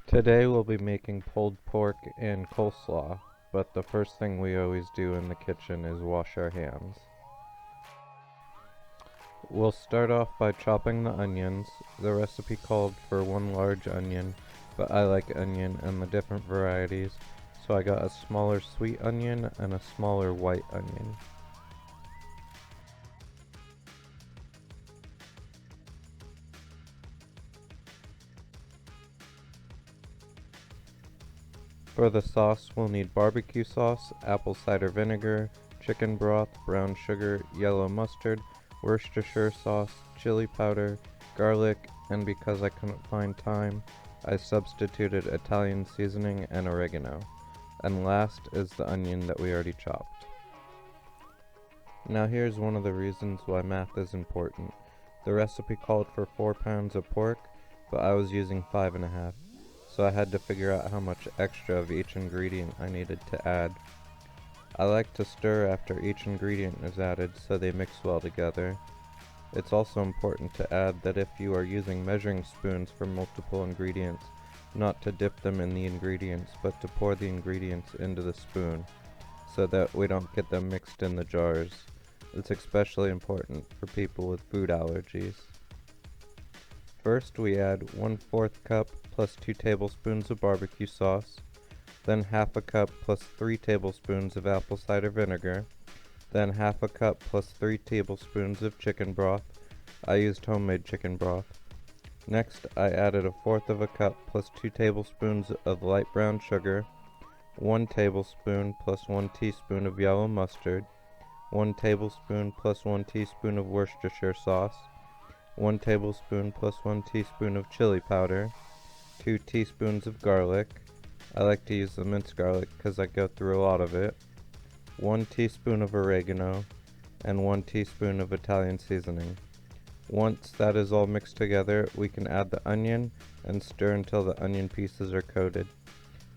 Today we'll be making pulled pork and coleslaw, but the first thing we always do in the kitchen is wash our hands. We'll start off by chopping the onions. The recipe called for one large onion, but I like onion and the different varieties, so I got a smaller sweet onion and a smaller white onion. For the sauce, we'll need barbecue sauce, apple cider vinegar, chicken broth, brown sugar, yellow mustard, Worcestershire sauce, chili powder, garlic, and because I couldn't find thyme, I substituted Italian seasoning and oregano. And last is the onion that we already chopped. Now here's one of the reasons why math is important. The recipe called for 4 pounds of pork, but I was using 5.5. So I had to figure out how much extra of each ingredient I needed to add. I like to stir after each ingredient is added so they mix well together. It's also important to add that if you are using measuring spoons for multiple ingredients, not to dip them in the ingredients, but to pour the ingredients into the spoon, so that we don't get them mixed in the jars. It's especially important for people with food allergies. First, we add 1/4 cup plus 2 tablespoons of barbecue sauce, then half a cup plus 3 tablespoons of apple cider vinegar, then half a cup plus 3 tablespoons of chicken broth. I used homemade chicken broth. Next, I added 1/4 of a cup plus 2 tablespoons of light brown sugar, 1 tablespoon plus 1 teaspoon of yellow mustard, 1 tablespoon plus 1 teaspoon of Worcestershire sauce, 1 tablespoon plus 1 teaspoon of chili powder, 2 teaspoons of garlic. I like to use the minced garlic because I go through a lot of it, 1 teaspoon of oregano, and 1 teaspoon of Italian seasoning. Once that is all mixed together, we can add the onion and stir until the onion pieces are coated.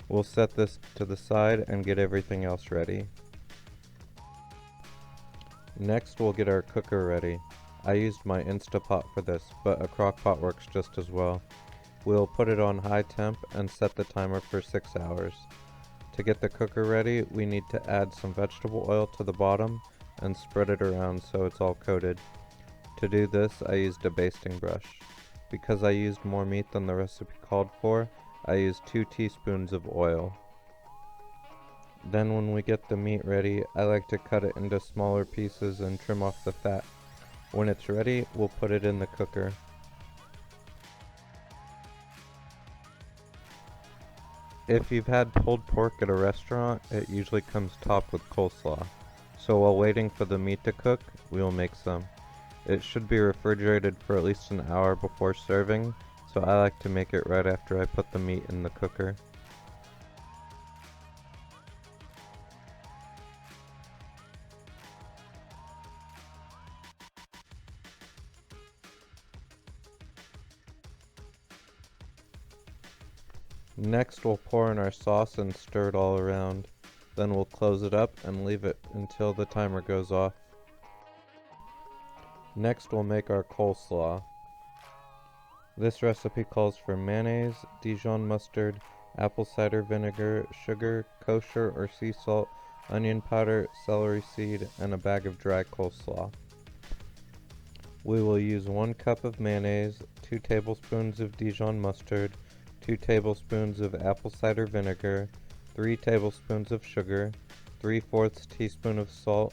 We'll set this to the side and get everything else ready. Next, we'll get our cooker ready. I used my Instapot for this, but a crock pot works just as well. We'll put it on high temp and set the timer for 6 hours. To get the cooker ready, we need to add some vegetable oil to the bottom and spread it around so it's all coated. To do this, I used a basting brush. Because I used more meat than the recipe called for, I used 2 teaspoons of oil. Then when we get the meat ready, I like to cut it into smaller pieces and trim off the fat. When it's ready, we'll put it in the cooker. If you've had pulled pork at a restaurant, it usually comes topped with coleslaw. So while waiting for the meat to cook, we will make some. It should be refrigerated for at least an hour before serving, so I like to make it right after I put the meat in the cooker. Next, we'll pour in our sauce and stir it all around. Then we'll close it up and leave it until the timer goes off. Next, we'll make our coleslaw. This recipe calls for mayonnaise, Dijon mustard, apple cider vinegar, sugar, kosher or sea salt, onion powder, celery seed, and a bag of dry coleslaw. We will use 1 cup of mayonnaise, 2 tablespoons of Dijon mustard, 2 tablespoons of apple cider vinegar, 3 tablespoons of sugar, 3/4 teaspoon of salt,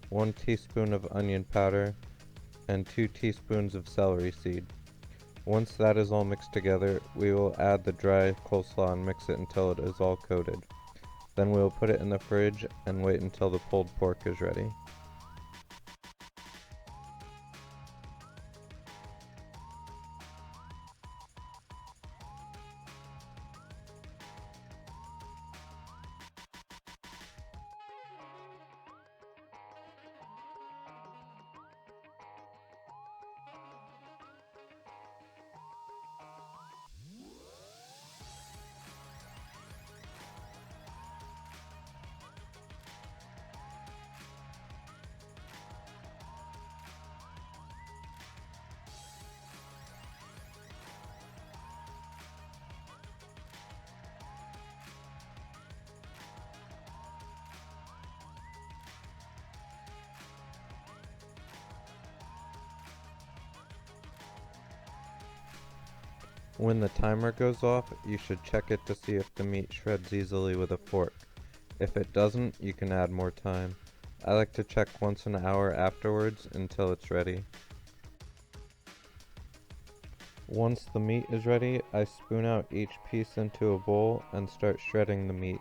1 teaspoon of onion powder, and 2 teaspoons of celery seed. Once that is all mixed together, we will add the dry coleslaw and mix it until it is all coated. Then we will put it in the fridge and wait until the pulled pork is ready. When the timer goes off, you should check it to see if the meat shreds easily with a fork. If it doesn't, you can add more time. I like to check once an hour afterwards until it's ready. Once the meat is ready, I spoon out each piece into a bowl and start shredding the meat.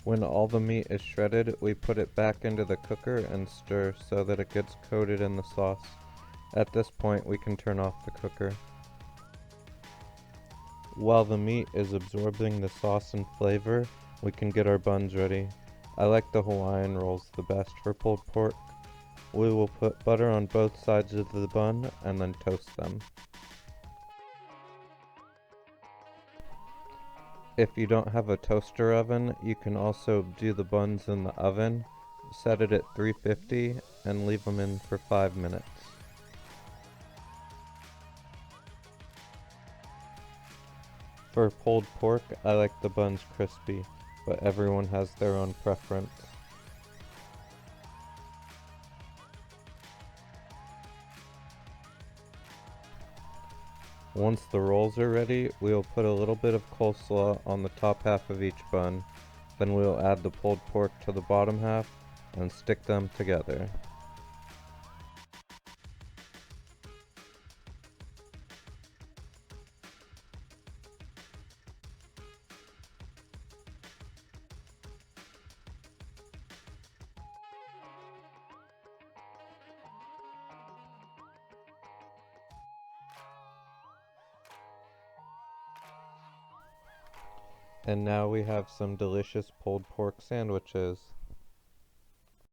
When all the meat is shredded, we put it back into the cooker and stir so that it gets coated in the sauce. At this point, we can turn off the cooker. While the meat is absorbing the sauce and flavor, we can get our buns ready. I like the Hawaiian rolls the best for pulled pork. We will put butter on both sides of the bun and then toast them. If you don't have a toaster oven, you can also do the buns in the oven. Set it at 350 and leave them in for 5 minutes. For pulled pork, I like the buns crispy, but everyone has their own preference. Once the rolls are ready, we will put a little bit of coleslaw on the top half of each bun. Then we will add the pulled pork to the bottom half and stick them together. And now we have some delicious pulled pork sandwiches.